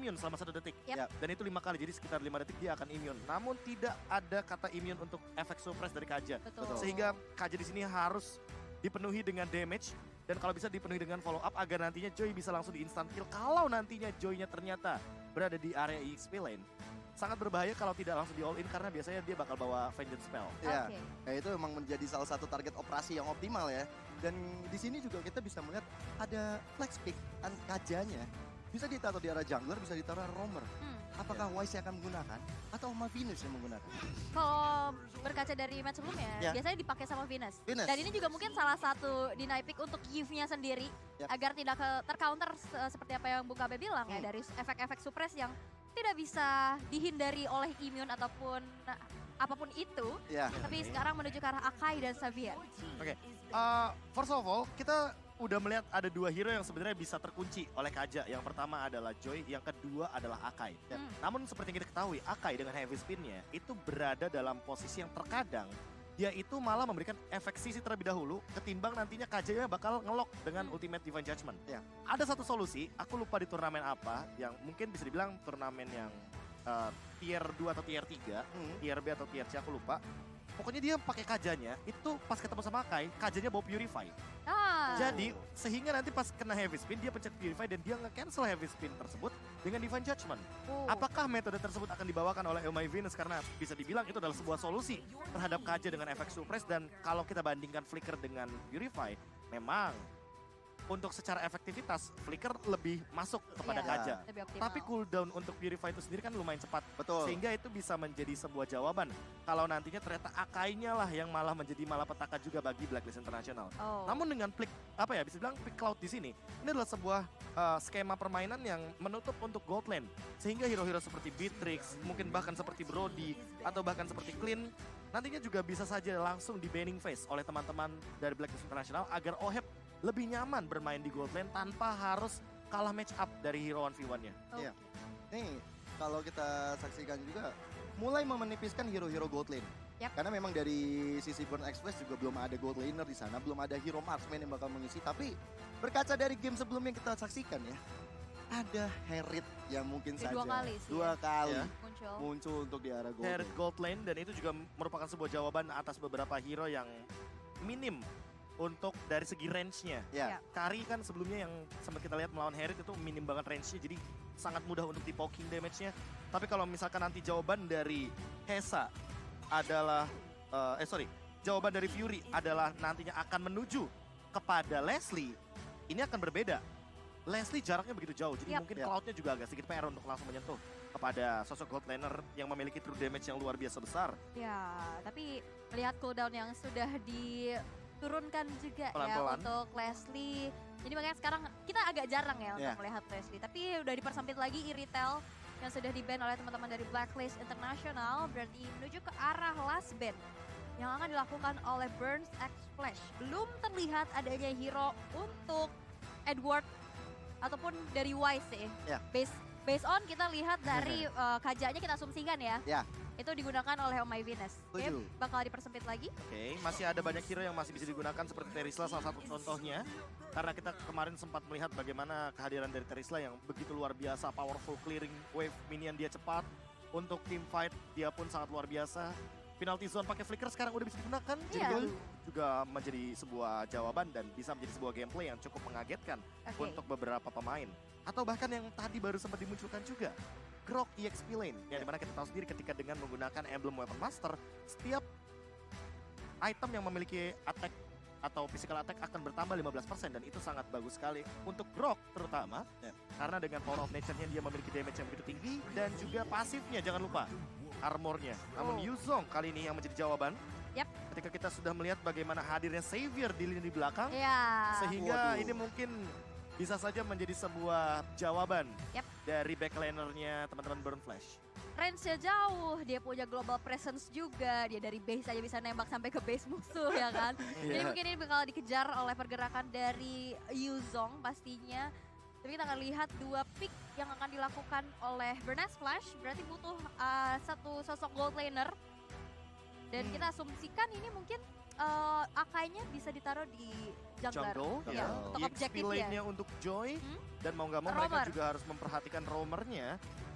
immune selama 1 detik. Yap. Dan itu 5 kali, jadi sekitar 5 detik dia akan immune. Namun tidak ada kata immune untuk efek suppress dari Kaja. Betul. Sehingga Kaja di sini harus dipenuhi dengan damage. Dan kalau bisa dipenuhi dengan follow up agar nantinya Joy bisa langsung di instant kill. Kalau nantinya Joy-nya ternyata berada di area EXP lane. Sangat berbahaya kalau tidak langsung di all in karena biasanya dia bakal bawa vengeance spell. Ya, Oke. ya itu memang menjadi salah satu target operasi yang optimal ya. Dan di sini juga kita bisa melihat ada flex pick Kajanya. Bisa ditaruh di arah jungler, bisa ditaruh arah roamer. Apakah Wise yang akan menggunakan atau sama Venus yang menggunakan? Kalau berkaca dari match sebelumnya, Ya. biasanya dipakai sama Venus. Venus. Dan ini juga mungkin salah satu deny pick untuk Yves-nya sendiri. Ya. Agar tidak tercounter seperti apa yang Bung Kabe bilang ya. Dari efek-efek suppress yang tidak bisa dihindari oleh immune ataupun apapun itu. Ya. Tapi sekarang menuju ke arah Akai dan Xavier. Oke, first of all kita udah melihat ada 2 hero yang sebenarnya bisa terkunci oleh Kaja. Yang pertama adalah Joy, yang kedua adalah Akai. Namun seperti yang kita ketahui, Akai dengan heavy spin-nya itu berada dalam posisi yang terkadang dia itu malah memberikan efek sisi terlebih dahulu ketimbang nantinya Kajanya bakal ngelok dengan ultimate Divine Judgment. Ya. Ada satu solusi, aku lupa di turnamen apa yang mungkin bisa dibilang turnamen yang tier 2 atau tier 3, tier B atau tier C aku lupa. Pokoknya dia pakai Kajanya, itu pas ketemu sama Akai, Kajanya bawa Purify. Jadi sehingga nanti pas kena heavy spin dia pencet Purify dan dia nge-cancel heavy spin tersebut dengan Divine Judgment. Apakah metode tersebut akan dibawakan oleh Oh My Venus karena bisa dibilang itu adalah sebuah solusi terhadap Kaja dengan efek suppress dan kalau kita bandingkan Flicker dengan Purify memang untuk secara efektivitas Flicker lebih masuk kepada Iya, Kaja. lebih optimal. Tapi cooldown untuk Purify itu sendiri kan lumayan cepat. Betul. Sehingga itu bisa menjadi sebuah jawaban kalau nantinya ternyata Akainya lah yang malah menjadi malapetaka juga bagi Blacklist International. Namun dengan bisa dibilang pick cloud di sini, ini adalah sebuah skema permainan yang menutup untuk gold lane. Sehingga hero-hero seperti Beatrix, mungkin bahkan seperti Brody, atau bahkan seperti Clean, nantinya juga bisa saja langsung di banning phase oleh teman-teman dari Blacklist International agar OHEP lebih nyaman bermain di gold lane tanpa harus kalah match up dari hero 1v1-nya. Iya. Nih, kalau kita saksikan juga mulai memenipiskan hero-hero gold lane. Yap. Karena memang dari sisi Burn Express juga belum ada gold laner di sana, belum ada hero marksman yang bakal mengisi. Tapi berkaca dari game sebelumnya yang kita saksikan ya, ada Herald yang mungkin saja 2 kali sih 2 kali Ya. muncul untuk di arah gold Herald lane. gold lane dan itu juga merupakan sebuah jawaban atas beberapa hero yang minim untuk dari segi range-nya. Ya. Kari kan sebelumnya yang sempat kita lihat melawan Herald itu minim banget range-nya jadi sangat mudah untuk di poking damage-nya. Tapi kalau misalkan nanti jawaban dari Hesa adalah jawaban dari Fury adalah nantinya akan menuju kepada Leslie, ini akan berbeda. Leslie jaraknya begitu jauh, jadi mungkin cloud-nya juga agak sedikit PR untuk langsung menyentuh kepada sosok gold laner yang memiliki true damage yang luar biasa besar. Ya, tapi melihat cooldown yang sudah diturunkan juga Pelan-pelan. ya untuk Leslie. Jadi makanya sekarang kita agak jarang ya untuk melihat Leslie. Tapi udah dipersempit lagi Iritel yang sudah di-ban oleh teman-teman dari Blacklist International. Berarti menuju ke arah last ban yang akan dilakukan oleh Burns X Flash. Belum terlihat adanya hero untuk Edward ataupun dari Wise sih. Ya. Based on kita lihat dari Kajanya kita asumsikan ya. Ya. Itu digunakan oleh Oh My Venus. Oke, Setuju. bakal dipersempit lagi. Oke, masih ada banyak hero yang masih bisa digunakan seperti Terisla salah satu contohnya. Karena kita kemarin sempat melihat bagaimana kehadiran dari Terisla yang begitu luar biasa, powerful clearing wave minion dia cepat. Untuk team fight dia pun sangat luar biasa. Penalty zone pakai flicker sekarang udah bisa digunakan. Jadi Iya. itu juga menjadi sebuah jawaban dan bisa menjadi sebuah gameplay yang cukup mengagetkan Oke. untuk beberapa pemain. Atau bahkan yang tadi baru sempat dimunculkan juga. Grok EXP lane, yang dimana kita tahu sendiri ketika dengan menggunakan emblem Weapon Master, setiap item yang memiliki attack atau physical attack akan bertambah 15% dan itu sangat bagus sekali untuk Grok terutama karena dengan power of nature-nya dia memiliki damage yang begitu tinggi dan juga pasifnya jangan lupa armornya. Namun Yuzong kali ini yang menjadi jawaban. Yap. Ketika kita sudah melihat bagaimana hadirnya Xavier di lini belakang, Ya. sehingga Waduh. ini mungkin bisa saja menjadi sebuah jawaban Yap. dari backlaner-nya teman-teman Burn Flash. Range-nya jauh, dia punya global presence juga. Dia dari base aja bisa nembak sampai ke base musuh ya kan. Jadi mungkin ini bakal dikejar oleh pergerakan dari Yuzong pastinya. Tapi kita akan lihat 2 pick yang akan dilakukan oleh Burnes Flash. Berarti butuh satu sosok gold laner. Dan kita asumsikan ini mungkin Akainya bisa ditaruh di jungler. jungle, Ya, ya. untuk EXP objektif ya. lane-nya untuk Joy, dan mau nggak mau Roamer. mereka juga harus memperhatikan roamernya.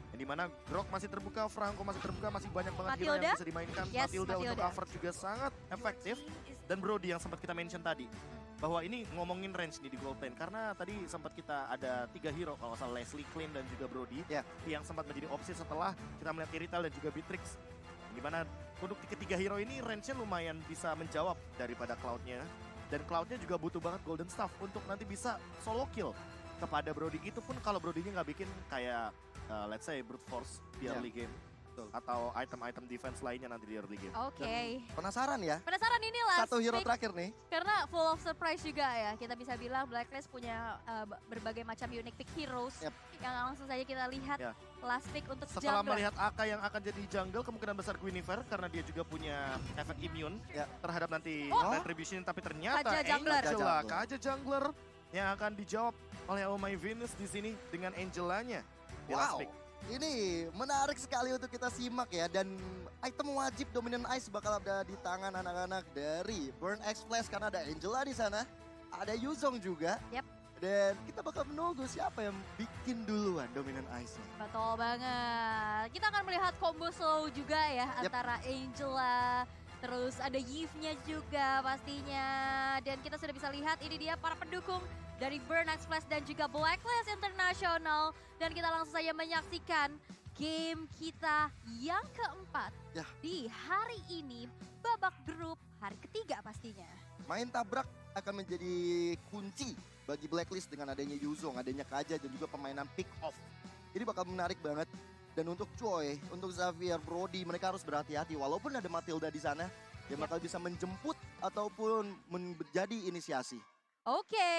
Yang dimana Grok masih terbuka, Franco masih terbuka, masih banyak banget hero Matilda. yang bisa dimainkan. Yes, Matilda untuk Matilda. cover juga sangat efektif. Dan Brody yang sempat kita mention tadi, bahwa ini ngomongin range nih di gold lane. Karena tadi sempat kita ada 3 hero, kalau nggak salah Leslie, Clean, dan juga Brody. Ya. Yang sempat menjadi opsi setelah kita melihat Irital dan juga Beatrix. Dimana untuk ketiga hero ini range-nya lumayan bisa menjawab daripada Cloud-nya. Dan Cloud-nya juga butuh banget Golden Staff untuk nanti bisa solo kill kepada Brody. Itu pun kalau Brody-nya nggak bikin kayak let's say brute force di Ya. early game. Atau item-item defense lainnya nanti di early game. Oke. Penasaran ya? Penasaran ini last Satu hero pick, terakhir nih. karena full of surprise juga ya. Kita bisa bilang Blacklist punya berbagai macam unique pick heroes. Yep. Yang langsung saja kita lihat Ya. last pick untuk Setelah jungler. melihat Aka yang akan jadi jungle, kemungkinan besar Guinevere karena dia juga punya efek immune Ya. terhadap nanti Oh. retribution. Tapi ternyata Kaja jungler. Angela, Kaja Kaja jungler yang akan dijawab oleh Oh My Venus di sini dengan Angelanya di last Wow. pick. Ini menarik sekali untuk kita simak ya, dan item wajib Dominant Ice bakal ada di tangan anak-anak dari Burn X Flash karena ada Angela di sana, ada Yuzong juga. Yep. Dan kita bakal menunggu siapa yang bikin duluan Dominant Ice-nya. Betul banget. Kita akan melihat combo slow juga ya Yep. antara Angela, terus ada Yves-nya juga pastinya. Dan kita sudah bisa lihat ini dia para pendukung dari Burn X Flash dan juga Blacklist International. Dan kita langsung saja menyaksikan game kita yang keempat Ya. di hari ini, babak grup hari ketiga pastinya. Main tabrak akan menjadi kunci bagi Blacklist dengan adanya Yuzong, adanya Kaja, dan juga permainan pick off. Ini bakal menarik banget. Dan untuk Choi, untuk Xavier, Brody, mereka harus berhati-hati. Walaupun ada Matilda di sana, dia bakal bisa menjemput ataupun menjadi inisiasi. Oke,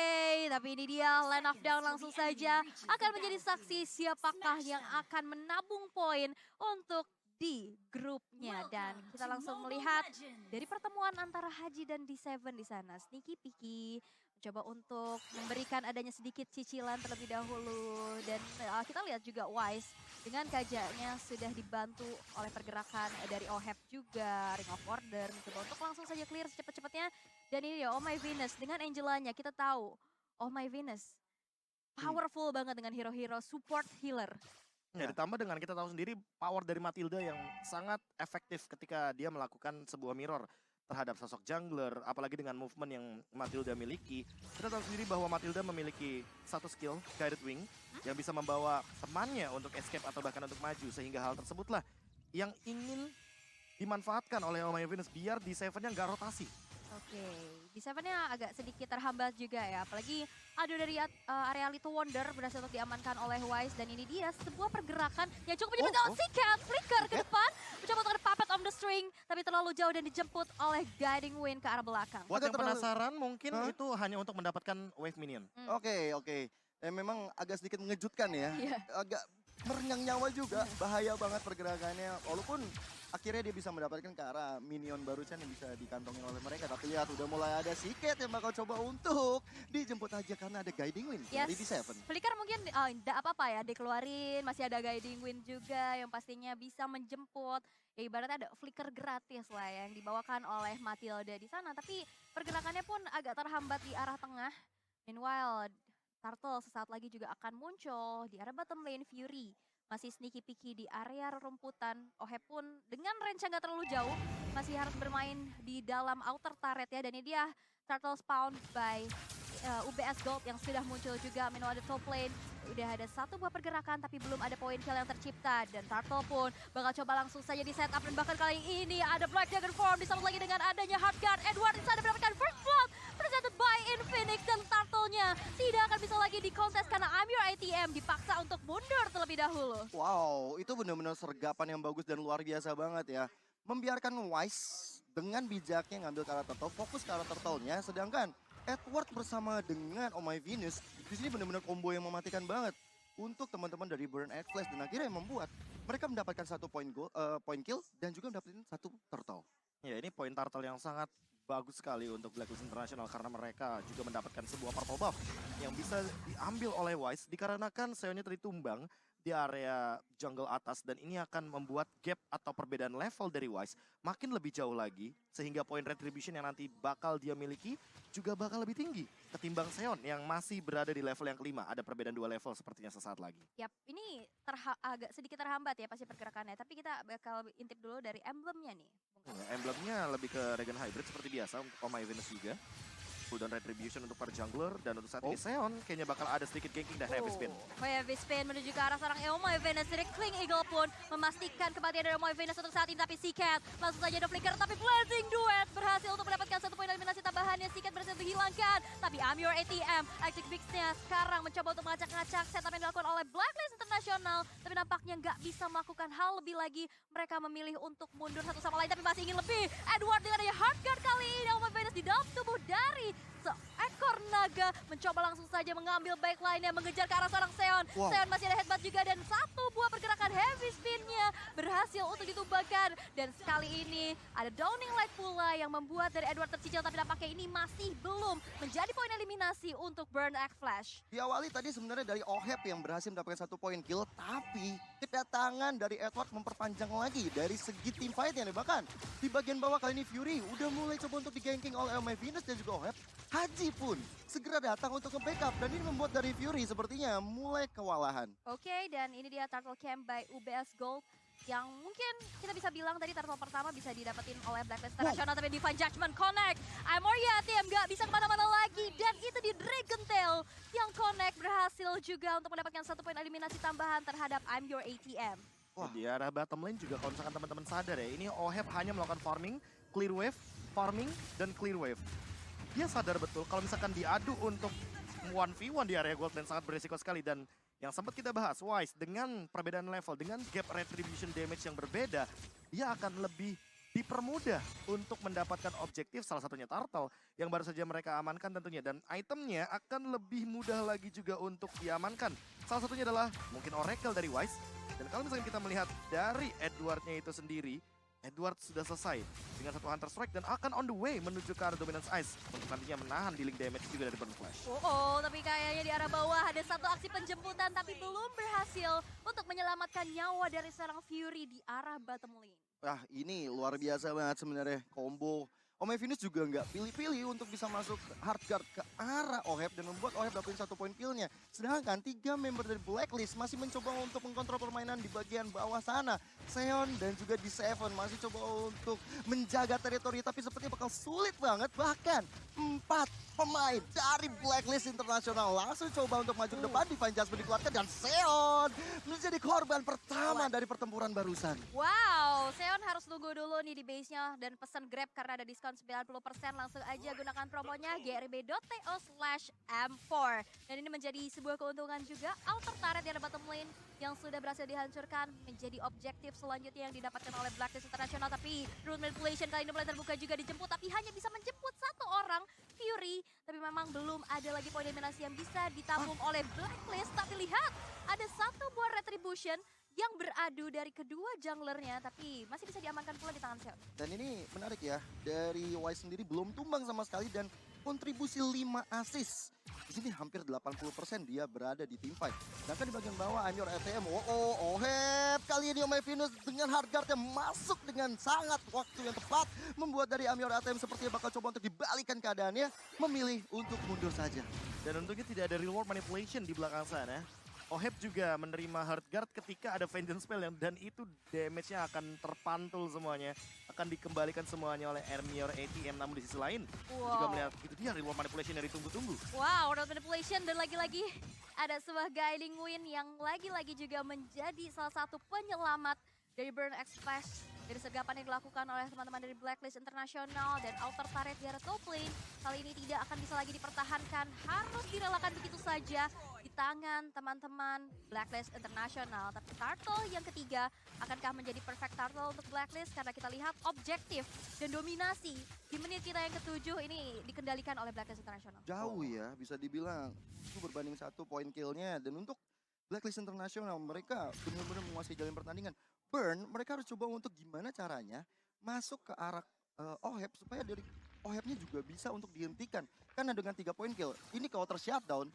tapi ini dia line of down langsung saja akan menjadi saksi siapakah yang akan menabung poin untuk di grupnya. Dan kita langsung melihat dari pertemuan antara Haji dan D7 di sana. Sneaky Piki mencoba untuk memberikan adanya sedikit cicilan terlebih dahulu. Dan kita lihat juga Wise dengan kajanya sudah dibantu oleh pergerakan dari Ohep juga, Ring of Order, mencoba untuk langsung saja clear secepat-cepatnya. Dan ini dia Oh My Venus dengan Angelanya, kita tahu Oh My Venus powerful banget dengan hero-hero support healer. Ya, ditambah dengan kita tahu sendiri power dari Matilda yang sangat efektif ketika dia melakukan sebuah mirror terhadap sosok jungler, apalagi dengan movement yang Matilda miliki. Kita tahu sendiri bahwa Matilda memiliki satu skill, Guided Wing, yang bisa membawa temannya untuk escape atau bahkan untuk maju. Sehingga hal tersebutlah yang ingin dimanfaatkan oleh Oh My Venus biar di Seven-nya nggak rotasi. Oke, di Seven-nya agak sedikit terhambat juga ya. Apalagi ada dari area Little Wonder berhasil untuk diamankan oleh Wise. Dan ini dia sebuah pergerakan yang cukup menyebabkan Sikat flicker ke depan. Mencoba untuk ada puppet on the string, tapi terlalu jauh dan dijemput oleh Guiding Wind ke arah belakang. Buat Kita yang terlalu- penasaran mungkin Hah? itu hanya untuk mendapatkan wave minion. Oke. Memang agak sedikit mengejutkan ya. Iya. Agak merenyang nyawa juga. Bahaya banget pergerakannya. Walaupun akhirnya dia bisa mendapatkan ke arah minion barusan yang bisa dikantongin oleh mereka. Tapi lihat udah mulai ada Siket yang bakal coba untuk dijemput aja karena ada Guiding Wind Yes. dari D7. Flicker mungkin tidak apa-apa ya dikeluarin, masih ada Guiding Wind juga yang pastinya bisa menjemput. Ya ibaratnya ada flicker gratis lah yang dibawakan oleh Matilda di sana. Tapi pergerakannya pun agak terhambat di arah tengah. Meanwhile, Turtle sesaat lagi juga akan muncul di arah bottom lane. Fury masih sneaky picky di area rerumputan. Ohep pun dengan range yang gak terlalu jauh masih harus bermain di dalam outer turret ya. Dan ini dia Turtle spawn by UBS Gold yang sudah muncul juga. Meanwhile di top lane udah ada satu buah pergerakan tapi belum ada point kill yang tercipta. Dan Turtle pun bakal coba langsung saja di setup. Dan bahkan kali ini ada Black Dragon Form disambut lagi dengan adanya Heartguard. Edward di sana mendapatkan first blood presented by Infinix. Dan Turtle-nya tidak akan bisa lagi dikontes karena I'm Your ATM dipaksa untuk mundur terlebih dahulu. Wow, itu benar-benar sergapan yang bagus dan luar biasa banget ya. Membiarkan Wise dengan bijaknya ngambil karakter turtle, fokus karakter turtle-nya, sedangkan Edward bersama dengan Oh My Venus di sini benar-benar combo yang mematikan banget untuk teman-teman dari Burn X Flash, dan akhirnya membuat mereka mendapatkan satu point kill dan juga mendapatkan satu turtle. Ya, ini poin turtle yang sangat bagus sekali untuk Blacklist International karena mereka juga mendapatkan sebuah purple buff yang bisa diambil oleh Wise dikarenakan Seonnya tadi tumbang di area jungle atas, dan ini akan membuat gap atau perbedaan level dari Wise makin lebih jauh lagi, sehingga poin retribution yang nanti bakal dia miliki juga bakal lebih tinggi ketimbang Seon yang masih berada di level yang kelima. Ada perbedaan 2 level sepertinya sesaat lagi. Yap, ini agak sedikit terhambat ya pasti pergerakannya, tapi kita bakal intip dulu dari emblemnya nih. Emblemnya lebih ke Regen Hybrid seperti biasa untuk Oh My Venus juga. Cooldown Retribution untuk para jungler, dan untuk saat ini Seon kayaknya bakal ada sedikit ganking dan Heavy Spin. Heavy Spin menuju ke arah seorang Oh My Venus. Dari Kling Eagle pun memastikan kematian dari Oh My Venus untuk saat ini, tapi Seacat langsung saja ada flicker, tapi Blazing Duet berhasil untuk mendapatkan 1 poin eliminasi tambahannya. Seacat berhasil dihilangkan, tapi I'm Your ATM Electric Beaks-nya sekarang mencoba untuk mengacak-ngacak setup yang dilakukan oleh Blacklist International, tapi nampaknya nggak bisa melakukan hal lebih lagi. Mereka memilih untuk mundur satu sama lain, tapi masih ingin lebih. Edward dengan adanya hard guard kali ini, Oh My Venus di dalam tubuh dari seekor naga mencoba langsung saja mengambil backline-nya, mengejar ke arah seorang Seon. Seon masih ada headbutt juga, dan 1 buah pergerakan heavy spin-nya berhasil untuk ditumbangkan. Dan sekali ini ada Downing Light pula yang membuat dari Edward tercicil, tapi nampaknya ini masih belum menjadi poin eliminasi untuk Burn Egg Flash. Diawali tadi sebenarnya dari Oheb yang berhasil mendapatkan 1 poin kill, tapi kedatangan dari Edward memperpanjang lagi dari segi team fight-nya nih. Bahkan di bagian bawah kali ini Fury udah mulai coba untuk diganking oleh Oh My Venus dan juga Oheb. Haji pun segera datang untuk nge-backup, dan ini membuat dari Fury sepertinya mulai kewalahan. Oke, dan ini dia Turtle Camp by UBS Gold yang mungkin kita bisa bilang tadi turtle pertama bisa didapetin oleh Blacklist International, tapi Divine Judgment connect. Amoria TM gak bisa kemana-mana lagi, dan itu di Dragon Tail yang connect berhasil juga untuk mendapatkan 1 poin eliminasi tambahan terhadap I'm Your ATM. Wah, di arah bottom lane juga kalau misalkan teman-teman sadar ya, ini Oheb hanya melakukan farming, clear wave, farming, dan clear wave. Dia sadar betul kalau misalkan diadu untuk 1v1 di area gold lane sangat berisiko sekali, dan yang sempat kita bahas, Wise dengan perbedaan level, dengan gap retribution damage yang berbeda, dia akan lebih dipermudah untuk mendapatkan objektif, salah satunya Turtle yang baru saja mereka amankan tentunya, dan itemnya akan lebih mudah lagi juga untuk diamankan. Salah satunya adalah mungkin Oracle dari Wise, dan kalau misalnya kita melihat dari Edwardnya itu sendiri, Edward sudah selesai dengan 1 Hunter Strike dan akan on the way menuju ke arah Dominance Ice untuk nantinya menahan dealing damage juga dari Burn Flash. Tapi kayaknya di arah bawah ada 1 aksi penjemputan, tapi belum berhasil untuk menyelamatkan nyawa dari seorang Fury di arah bottom lane. Ini luar biasa banget sebenarnya combo. Oh My Venus juga nggak pilih-pilih untuk bisa masuk hard guard ke arah Oheb dan membuat Oheb dapetin 1 poin killnya. Sedangkan 3 member dari Blacklist masih mencoba untuk mengkontrol permainan di bagian bawah sana. Seon dan juga di Seven masih coba untuk menjaga teritori, tapi sepertinya bakal sulit banget. Bahkan 4 pemain dari Blacklist International langsung coba untuk maju ke depan. Divine Judgment dikeluarkan dan Seon menjadi korban pertama dari pertempuran barusan. Wow, Seon harus tunggu dulu nih di base-nya dan pesan Grab karena ada diskon 90%. Langsung aja gunakan promonya grb.to/m4. Dan ini menjadi sebuah keuntungan juga. Outer turret di bottom lane yang sudah berhasil dihancurkan menjadi objektif selanjutnya yang didapatkan oleh Blacklist International. Tapi rune manipulation kali ini mulai terbuka juga dijemput, tapi hanya bisa menjemput 1 orang Fury. Tapi memang belum ada lagi poin eliminasi yang bisa ditanggung oleh Blacklist. Tapi lihat, ada 1 buah retribution yang beradu dari kedua junglernya, tapi masih bisa diamankan pula di tangan Seon. Dan ini menarik ya, dari Wise sendiri belum tumbang sama sekali dan kontribusi 5 assist. Di sini hampir 80% dia berada di team fight. Sedangkan di bagian bawah I'm Your ATM, Oheb kali ini Oh My Venus dengan hard guard yang masuk dengan sangat waktu yang tepat, membuat dari I'm Your ATM sepertinya bakal coba untuk dibalikan keadaannya, memilih untuk mundur saja. Dan tentunya tidak ada reward manipulation di belakang sana. Oheb juga menerima hard guard ketika ada vengeance spell dan itu damage-nya akan terpantul semuanya. Akan dikembalikan semuanya oleh Armior ATM, namun di sisi lain juga melihat itu dia reward manipulation dari tunggu-tunggu. Wow, reward manipulation, dan lagi-lagi ada sebuah guiding wind yang lagi-lagi juga menjadi salah satu penyelamat dari Burn X Flash. Dari sergapan yang dilakukan oleh teman-teman dari Blacklist International, dan outer turret di arah top lane kali ini tidak akan bisa lagi dipertahankan, harus direlakan begitu saja di tangan teman-teman Blacklist International. Tapi Turtle yang ketiga, akankah menjadi perfect Turtle untuk Blacklist? Karena kita lihat objektif dan dominasi di menit kita yang ke-7 ini dikendalikan oleh Blacklist International. Jauh ya, bisa dibilang itu berbanding 1 poin killnya. Dan untuk Blacklist International, mereka benar-benar menguasai jalan pertandingan. Burn, mereka harus coba untuk gimana caranya masuk ke arah Oheb supaya dari Ohebnya juga bisa untuk dihentikan. Karena dengan 3 poin kill, ini counter shutdown,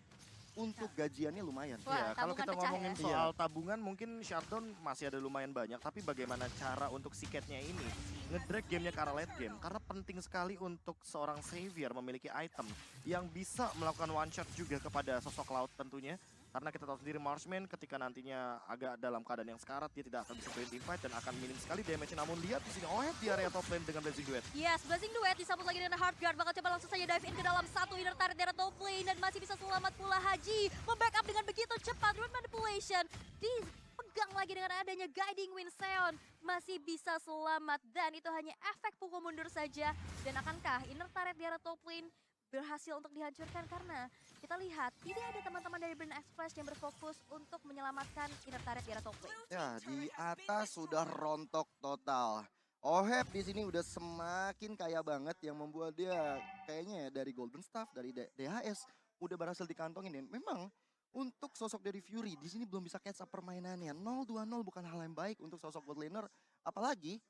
untuk gajiannya lumayan. Wah, Ya, kalau tabungan kita pecah ngomongin ya. soal tabungan mungkin Shardon masih ada lumayan banyak, tapi bagaimana cara untuk siketnya ini ngedrag gamenya ke arah late game, karena penting sekali untuk seorang Xavier memiliki item yang bisa melakukan one shot juga kepada sosok Cloud tentunya. Karena kita tahu sendiri Marshman ketika nantinya agak dalam keadaan yang sekarat, dia tidak akan bisa win team fight dan akan minim sekali damage. Namun lihat di sini Ohet di area top lane dengan Blazing Duet. Yes, Blazing Duet disambut lagi dengan Heartguard. Bakal coba langsung saja dive in ke dalam satu inner turret dari top lane. Dan masih bisa selamat pula Haji. Membackup dengan begitu cepat. Root Manipulation dipegang lagi dengan adanya Guiding Wind Seon. Masih bisa selamat. Dan itu hanya efek pukul mundur saja. Dan akankah inner turret di area top lane berhasil untuk dihancurkan? Karena kita lihat tidak ada teman-teman dari Burn Express yang berfokus untuk menyelamatkan inner turret di area top lane. Ya, di atas sudah rontok total. Oheb di sini udah semakin kaya banget yang membuat dia kayaknya ya dari Golden Staff, dari DHS udah berhasil dikantongin. Dan memang untuk sosok dari Fury di sini belum bisa catch up permainannya. 0-2-0 bukan hal yang baik untuk sosok bot laner, apalagi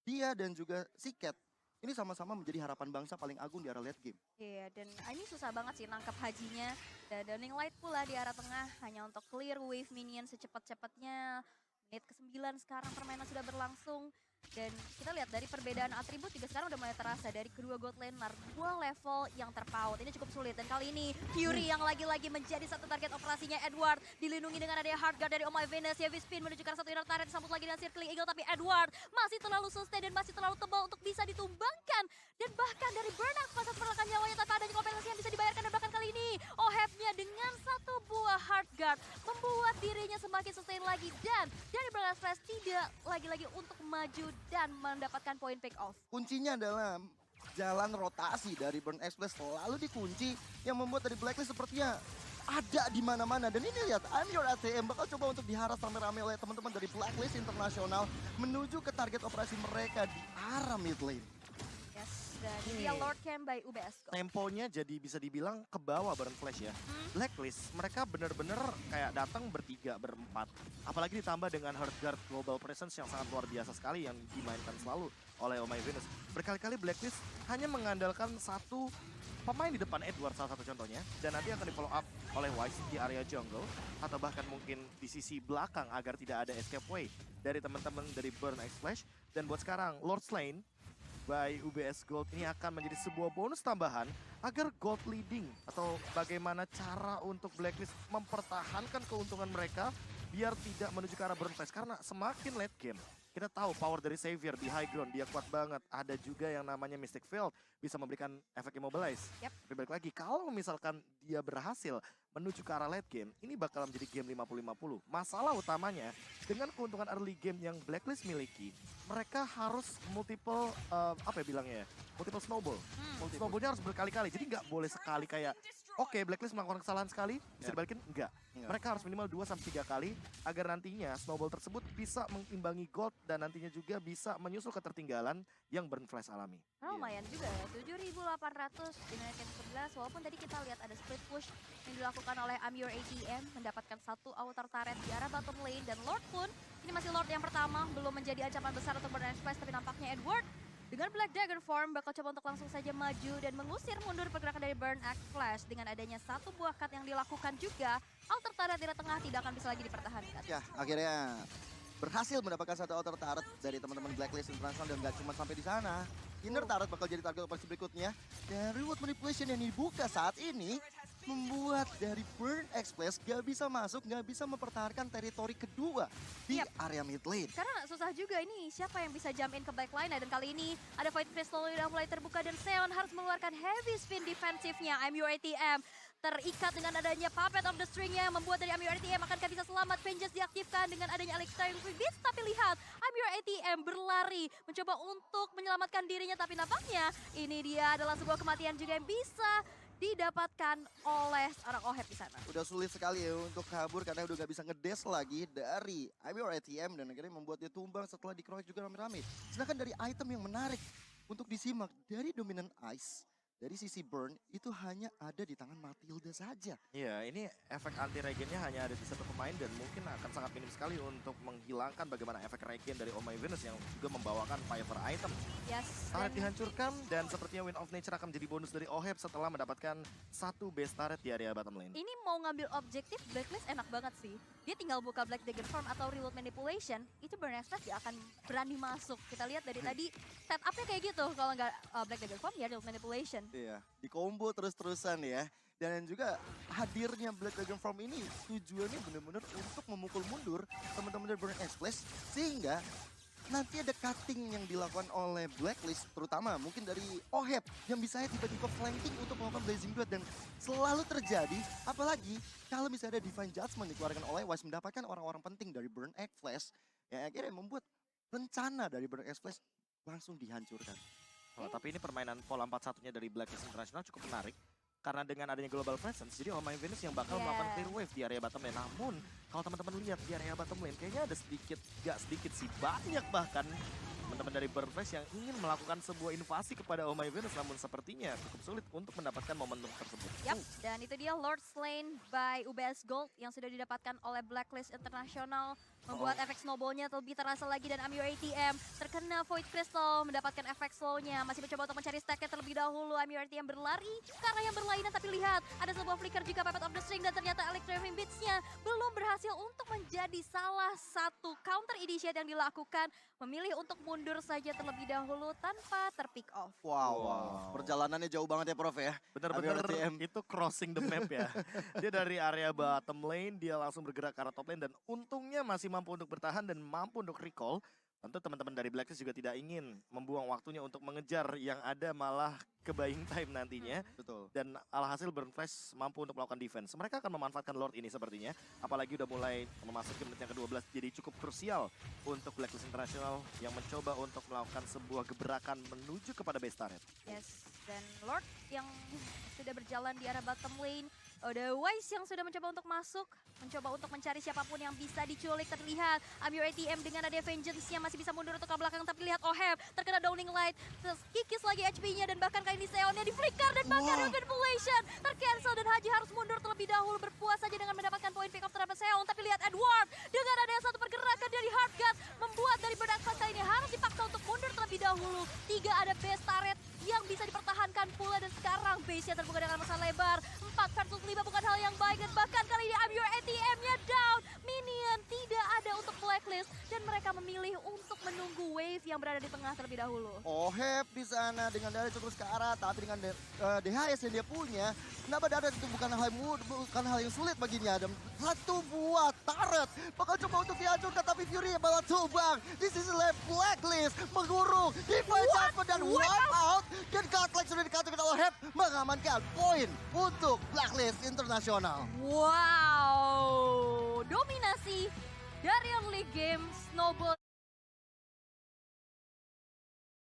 dia dan juga Siket ini sama-sama menjadi harapan bangsa paling agung di area late game. Iya, dan ini susah banget sih nangkap Hajinya. Dan Downing Light pula di arah tengah hanya untuk clear wave minion secepat-cepatnya. Menit ke-9 sekarang permainan sudah berlangsung. Dan kita lihat dari perbedaan atribut juga sekarang udah mulai terasa dari kedua gold laner. Dua level yang terpaut, ini cukup sulit. Dan kali ini Fury yang lagi-lagi menjadi satu target operasinya. Edward dilindungi dengan adanya Heartguard dari Oh My Venus. Heavy spin menuju ke arah satu inner turret, disambut lagi dengan Circling Eagle. Tapi Edward masih terlalu sustain dan masih terlalu tebal untuk bisa ditumbangkan. Dan bahkan dari Burnout pas perlakan nyawanya tanpa adanya kompensasi yang bisa dibayarkan. Dan bahkan kali ini Ohebnya dengan satu buah Heartguard membuat dirinya semakin sustain lagi. Dan dari Burnout Express tidak lagi-lagi untuk maju dan mendapatkan poin pick off. Kuncinya adalah jalan rotasi dari Burn Express selalu dikunci yang membuat dari Blacklist sepertinya ada di mana-mana. Dan ini lihat, I'm Your ATM bakal coba untuk diharas rame-rame oleh teman-teman dari Blacklist Internasional menuju ke target operasi mereka di arah mid lane. Yes, dan dia Lord Camp by UBS Go. Temponya jadi bisa dibilang ke bawah bareng Flash ya. Blacklist mereka bener-bener kayak datang bertiga, berempat. Apalagi ditambah dengan Heartguard Global Presence yang sangat luar biasa sekali yang dimainkan selalu oleh Oh My Venus. Berkali-kali Blacklist hanya mengandalkan satu pemain di depan Edward salah satu contohnya. Dan nanti akan di follow up oleh Wise di area jungle. Atau bahkan mungkin di sisi belakang agar tidak ada escape way dari teman-teman dari Burn X Flash. Dan buat sekarang Lord Lane by UBS Gold ini akan menjadi sebuah bonus tambahan agar Gold leading atau bagaimana cara untuk Blacklist mempertahankan keuntungan mereka biar tidak menuju ke arah burn flash. Karena semakin late game kita tahu power dari Xavier di high ground dia kuat banget. Ada juga yang namanya Mystic Field bisa memberikan efek immobilize. Yep. Tapi balik lagi kalau misalkan dia berhasil menuju ke arah late game, ini bakal menjadi game 50-50. Masalah utamanya dengan keuntungan early game yang Blacklist miliki, mereka harus multiple apa ya bilangnya ya, multiple snowball. Snowballnya harus berkali-kali, jadi nggak boleh sekali kayak oke, Blacklist melakukan kesalahan sekali, bisa dibalikin? Enggak. Mereka harus minimal 2-3 kali agar nantinya snowball tersebut bisa mengimbangi gold dan nantinya juga bisa menyusul ketertinggalan yang burn flash alami. Nah, lumayan juga ya, 7.800 dengan item 11. Walaupun tadi kita lihat ada split push yang dilakukan oleh I'm Your ATM, mendapatkan satu outer turret di arah bottom lane. Dan Lord pun, ini masih Lord yang pertama, belum menjadi ancaman besar untuk Burn Express. Tapi nampaknya Edward dengan Black Dagger form bakal coba untuk langsung saja maju dan mengusir mundur pergerakan dari Burn X Flash. Dengan adanya satu buah cut yang dilakukan juga, outer turret di tengah tidak akan bisa lagi dipertahankan. Ya, akhirnya berhasil mendapatkan satu outer turret dari teman-teman Blacklist International dan gak cuma sampai di sana. Inner turret bakal jadi target operasi berikutnya. Dan reward manipulation yang dibuka saat ini membuat dari Burn Express gak bisa masuk, gak bisa mempertahankan teritori kedua di area mid lane. Karena susah juga ini siapa yang bisa jump in ke backline. Dan kali ini ada Void Crystal yang mulai terbuka dan Seon harus mengeluarkan heavy spin defensifnya. I'm Your ATM terikat dengan adanya Puppet of the String-nya membuat dari I'm Your ATM akankah bisa selamat. Vengeance diaktifkan dengan adanya Elixir yang Beast. Tapi lihat I'm Your ATM berlari mencoba untuk menyelamatkan dirinya. Tapi nampaknya ini dia adalah sebuah kematian juga yang bisa didapatkan oleh seorang Oheb di sana. Udah sulit sekali ya untuk kabur karena udah gak bisa ngedes lagi dari I'm Your ATM dan akhirnya membuat dia tumbang setelah dikeroyok juga rame-rame. Sedangkan dari item yang menarik untuk disimak dari Dominant Ice dari sisi burn itu hanya ada di tangan Matilda saja. Iya, ini efek anti regennya hanya ada di satu pemain dan mungkin akan sangat minim sekali untuk menghilangkan bagaimana efek regen dari Oh My Venus yang juga membawakan Piper item. Yes. Turret dihancurkan dan sepertinya Wind of Nature akan menjadi bonus dari Oheb setelah mendapatkan satu base turret di area bottom lane. Ini mau ngambil objektif Blacklist enak banget sih. Dia tinggal buka Black Dagger Farm atau Reload Manipulation, itu Burn Express dia akan berani masuk. Kita lihat dari tadi setupnya kayak gitu. Kalau nggak Black Dagger Farm ya Reload Manipulation. Iya, di combo terus-terusan ya. Dan juga hadirnya Black Dragon Farm ini tujuannya benar-benar untuk memukul mundur teman-teman dari Burn Express sehingga nanti ada cutting yang dilakukan oleh Blacklist terutama mungkin dari Oheb yang bisa tiba-tiba flanking untuk melakukan Blazing Duet dan selalu terjadi apalagi kalau misalnya ada Divine Judgment dikeluarkan oleh Wise mendapatkan orang-orang penting dari Burn Express yang akhirnya membuat rencana dari Burn Express langsung dihancurkan. Oh, tapi ini permainan pola 4-1-nya dari Blacklist International cukup menarik. Karena dengan adanya global presence, jadi Oh My Venus yang bakal melakukan clear wave di area bottom lane. Namun, kalau teman-teman lihat di area bottom lane, kayaknya ada sedikit, gak sedikit sih, banyak bahkan teman-teman dari Burnfresh yang ingin melakukan sebuah invasi kepada Oh My Venus. Namun sepertinya cukup sulit untuk mendapatkan momentum tersebut. Yap, dan itu dia Lord Slain by UBS Gold yang sudah didapatkan oleh Blacklist International. Membuat efek snowballnya lebih terasa lagi dan Amir ATM terkena Void Crystal mendapatkan efek slownya. Masih mencoba untuk mencari stacknya terlebih dahulu. Amir ATM berlari ke arah yang berlainan tapi lihat ada sebuah flicker juga Puppet of the String dan ternyata Electroving Beats-nya belum berhasil untuk menjadi salah satu counter initiate yang dilakukan. Memilih untuk mundur saja terlebih dahulu tanpa terpick off. Wow. Perjalanannya jauh banget ya Prof ya. Bener-bener Amir ATM. itu crossing the map ya. Dia dari area bottom lane, dia langsung bergerak ke arah top lane dan untungnya masih mampu untuk bertahan dan mampu untuk recall. Tentu teman-teman dari Blacklist juga tidak ingin membuang waktunya untuk mengejar yang ada malah ke buying time nantinya. Betul. Dan alhasil Burnfresh mampu untuk melakukan defense. Mereka akan memanfaatkan Lord ini sepertinya. Apalagi udah mulai memasuki menit yang ke-12 jadi cukup krusial untuk Blacklist International yang mencoba untuk melakukan sebuah gebrakan menuju kepada base turret. Yes, dan Lord yang sudah berjalan di arah bottom lane. Ada Wise yang sudah mencoba untuk masuk, mencoba untuk mencari siapapun yang bisa diculik. Terlihat Amir ATM dengan ada Vengeance-nya masih bisa mundur untuk ke belakang. Tapi lihat Oheb terkena Downing Light, terus kikis lagi HP-nya dan bahkan kali ini Seonnya di flicker dan bahkan manipulation tercancel dan Haji harus mundur terlebih dahulu berpuas saja dengan mendapatkan poin pick up terhadap Seon. Tapi lihat Edward dengan ada satu pergerakan dari Heartgut membuat dari Burn Express kali ini harus dipaksa untuk mundur terlebih dahulu. 3 ada base turret yang bisa dipertahankan pula dan sekarang base-nya terbuka dengan masa lebar. 4 versus 5 bukan hal yang baik dan bahkan kali ini Amir ATM-nya down. Minion tidak ada untuk Blacklist dan mereka memilih untuk menunggu wave yang berada di tengah terlebih dahulu. Oheb di sana dengan Darius terus ke arah tapi dengan DHS yang dia punya, kenapa Darius itu bukan hal yang sulit baginya. Dan satu buah turret bakal coba untuk dihancurkan tapi Fury malah tumbang. Di sisi left Blacklist mengurung Divine Judgment dan wipe out dan Godlike sudah dikatakan Oheb mengamankan poin untuk Blacklist International. Wow, dominasi dari early game, snowball